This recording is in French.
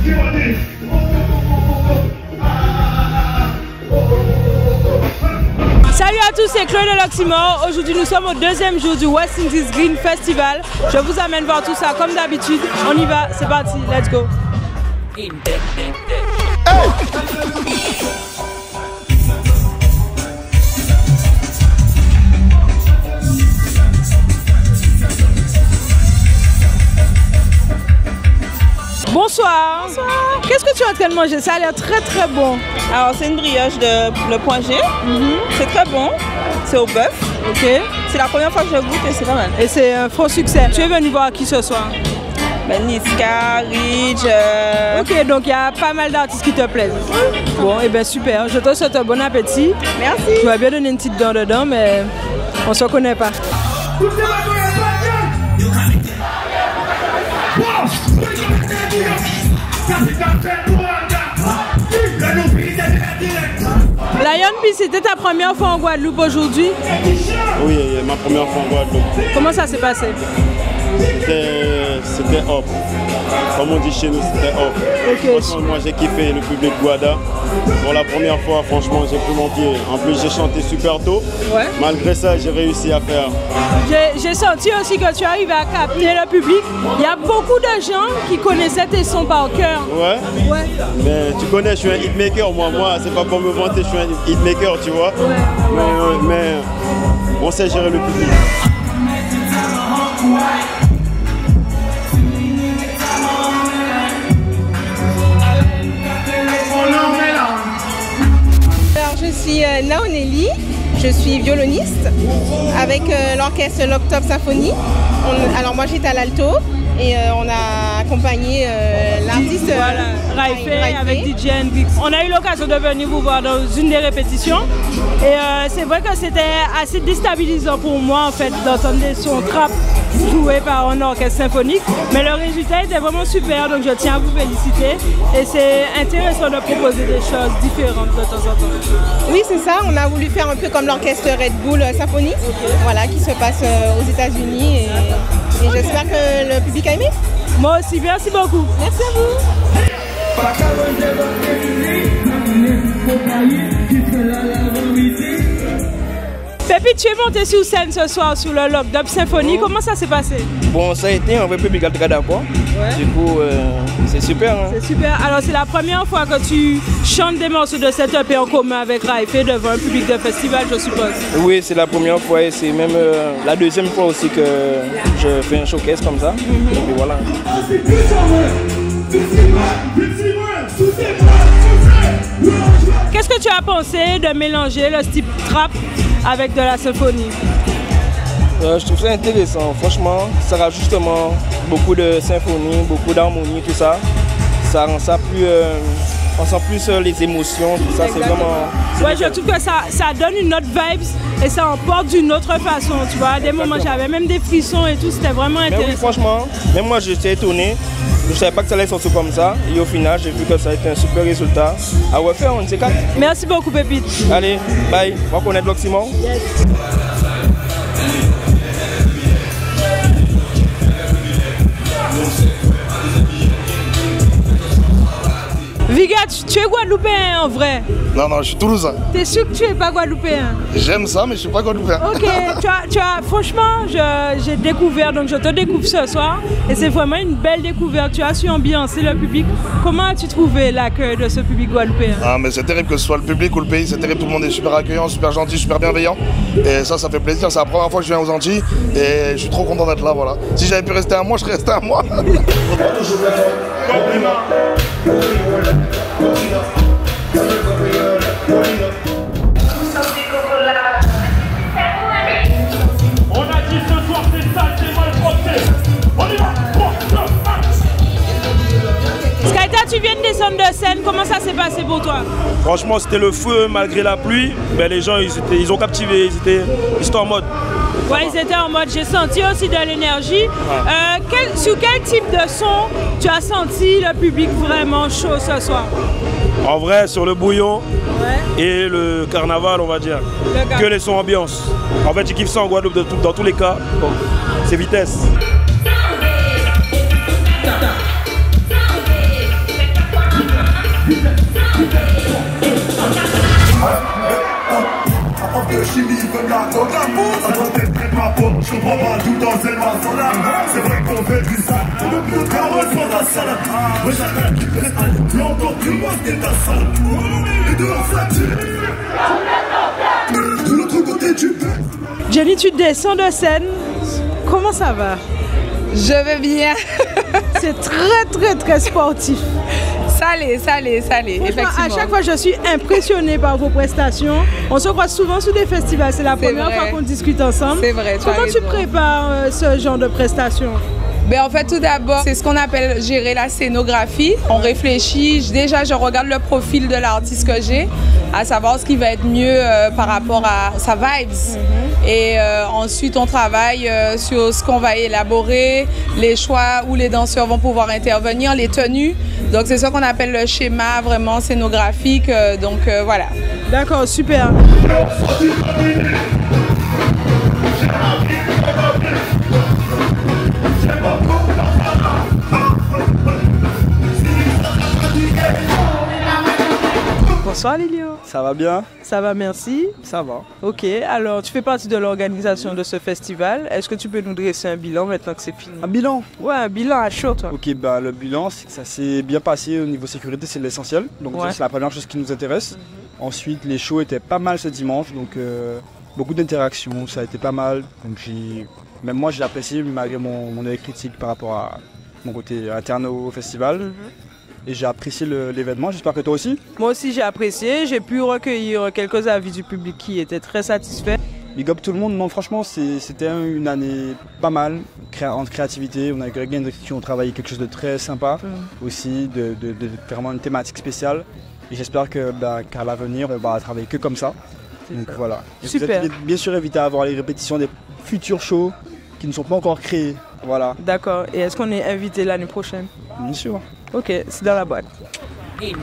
Salut à tous, c'est Chloé de l'Oxymore. Aujourd'hui, nous sommes au deuxième jour du West Indies Green Festival. Je vous amène voir tout ça comme d'habitude. On y va, c'est parti, let's go. Hey! Bonsoir. Bonsoir. Qu'est-ce que tu es en train de manger? Ça a l'air très très bon. Alors c'est une brioche de le point G. C'est très bon. C'est au bœuf. Ok. C'est la première fois que je goûte et c'est pas mal. Et c'est un franc succès. Tu es venu voir qui ce soir? Ben, Niska, Ridge. Ok, donc il y a pas mal d'artistes qui te plaisent. Bon, et bien super. Je te souhaite un bon appétit. Merci. Tu vas bien donner une petite dent dedans, mais on se connaît pas. Lion B, c'était ta première fois en Guadeloupe aujourd'hui? Oui, ma première fois en Guadeloupe. Comment ça s'est passé? C'était off. Comme on dit chez nous, c'était off. Okay. Franchement, moi j'ai kiffé le public Guada. Pour la première fois, franchement, j'ai pris mon pied. En plus, j'ai chanté super tôt. Ouais. Malgré ça, j'ai réussi à faire. J'ai senti aussi que tu arrives à capter le public. Il y a beaucoup de gens qui connaissaient tes sons par cœur. Ouais. Ouais. Mais tu connais, je suis un hitmaker. Moi, c'est pas pour me vanter, je suis un hitmaker, tu vois. Ouais. Mais on sait gérer le public. Alors je suis Naoneli, je suis violoniste avec l'orchestre l'Octobre Symphonie. Alors moi j'étais à l'alto et on a accompagné l'artiste Raifé avec DJ Hendrix. On a eu l'occasion de venir vous voir dans une des répétitions et c'est vrai que c'était assez déstabilisant pour moi en fait d'entendre des sons trap joués par un orchestre symphonique, mais le résultat était vraiment super, donc je tiens à vous féliciter et c'est intéressant de proposer des choses différentes de temps en temps. Oui c'est ça, on a voulu faire un peu comme l'orchestre Red Bull Symphonie, voilà, qui se passe aux États-Unis et j'espère que le public a aimé. Moi aussi, merci beaucoup. Merci à vous. Pépite, tu es monté sur scène ce soir sur le Lockdub Symphonie. Comment ça s'est passé? Bon, ça a été un vrai public très d'accord. Ouais. Du coup, c'est super. Hein. C'est super. Alors, c'est la première fois que tu chantes des morceaux de cette EP en commun avec Raifé devant un public de festival, je suppose. Oui, c'est la première fois et c'est même la deuxième fois aussi que je fais un showcase comme ça. Et puis voilà. Qu'est-ce que tu as pensé de mélanger le style trap avec de la symphonie? Je trouve ça intéressant. Franchement, ça rajoute justement beaucoup de symphonie, beaucoup d'harmonie, tout ça. Ça rend ça plus... on sent plus les émotions, tout ça. C'est vraiment... Ouais, je trouve que ça donne une autre vibe et ça emporte d'une autre façon, tu vois. À des moments, j'avais même des frissons et tout, c'était vraiment intéressant. Mais oui, franchement, même moi, j'étais étonné. Je ne savais pas que ça allait sortir comme ça. Et au final, j'ai vu que ça a été un super résultat. À refaire, on ne sait pas. Merci beaucoup, Pépite. Allez, bye. On va connaître l'Oxymore. Yes. Viga, tu es guadeloupéen en vrai? Non, je suis toulousain. T'es sûr que tu es pas guadeloupéen? J'aime ça, mais je suis pas guadeloupéen. Ok, franchement, j'ai découvert, donc je te découvre ce soir. Et c'est vraiment une belle découverte. Tu as su ambiancer le public. Comment as-tu trouvé l'accueil de ce public guadeloupéen? Ah, mais c'est terrible que ce soit le public ou le pays, c'est terrible. Tout le monde est super accueillant, super gentil, super bienveillant. Et ça fait plaisir. C'est la première fois que je viens aux Antilles. Et je suis trop content d'être là, voilà. Si j'avais pu rester un mois, je serais resté un mois. On a dit ce soir c'est sale, c'est mal porté. On y va. Skaita, tu viens de descendre de scène, comment ça s'est passé pour toi? Franchement, c'était le feu malgré la pluie. Mais les gens, ils ont captivé, ils étaient en mode. Ouais, ils étaient en mode, j'ai senti aussi de l'énergie. Ouais. Sur quel type de son tu as senti le public vraiment chaud ce soir? En vrai, sur le bouillon et le carnaval, on va dire. Que les sons ambiance. En fait, ils kiffent ça en Guadeloupe dans tous les cas. C'est vitesse. chimie, veut la coque, la boue. Ça doit être ma peau, je comprends pas tout dans elle m'a son âme. C'est vrai qu'on fait du sale, on me plus carole pour la salade. Mais chacun qui fait un l'encore du mois, c'est ta salle. Et dehors, flatulé. De l'autre côté du bec. Jenny, tu descends de scène. Comment ça va? Je vais bien. C'est très sportif. Ça l'est, effectivement. À chaque fois, je suis impressionnée par vos prestations. On se croise souvent sur des festivals. C'est la première fois qu'on discute ensemble. C'est vrai. Comment tu prépares ce genre de prestations? Ben en fait, tout d'abord, c'est ce qu'on appelle gérer la scénographie. On réfléchit. Déjà, je regarde le profil de l'artiste que j'ai, à savoir ce qui va être mieux par rapport à sa vibes. Et ensuite, on travaille sur ce qu'on va élaborer, les choix où les danseurs vont pouvoir intervenir, les tenues. Donc, c'est ce qu'on appelle le schéma vraiment scénographique. Donc, voilà. D'accord, super. Bonsoir Lilio. Ça va bien? Ça va, merci. Ça va. Ok, alors tu fais partie de l'organisation de ce festival. Est-ce que tu peux nous dresser un bilan maintenant que c'est fini? Un bilan? Ouais, un bilan à chaud, toi. Ok, bah le bilan, c'est que ça s'est bien passé au niveau sécurité, c'est l'essentiel. Donc ouais. C'est la première chose qui nous intéresse. Ensuite, les shows étaient pas mal ce dimanche, donc beaucoup d'interactions, ça a été pas mal. Donc même moi j'ai apprécié malgré mon œil critique par rapport à mon côté interne au festival. Et j'ai apprécié l'événement, j'espère que toi aussi. Moi aussi j'ai apprécié, j'ai pu recueillir quelques avis du public qui étaient très satisfaits. Big up tout le monde, non franchement c'était une année pas mal en créativité. On a avec Greg qui ont travaillé quelque chose de très sympa aussi, de vraiment une thématique spéciale. Et j'espère qu'à l'avenir on va travailler que comme ça. Donc voilà. Super. Vous êtes bien sûr invité à voir les répétitions des futurs shows qui ne sont pas encore créés. Voilà. D'accord. Et est-ce qu'on est invité l'année prochaine? Bien sûr. Ok, c'est dans la boîte. Hey!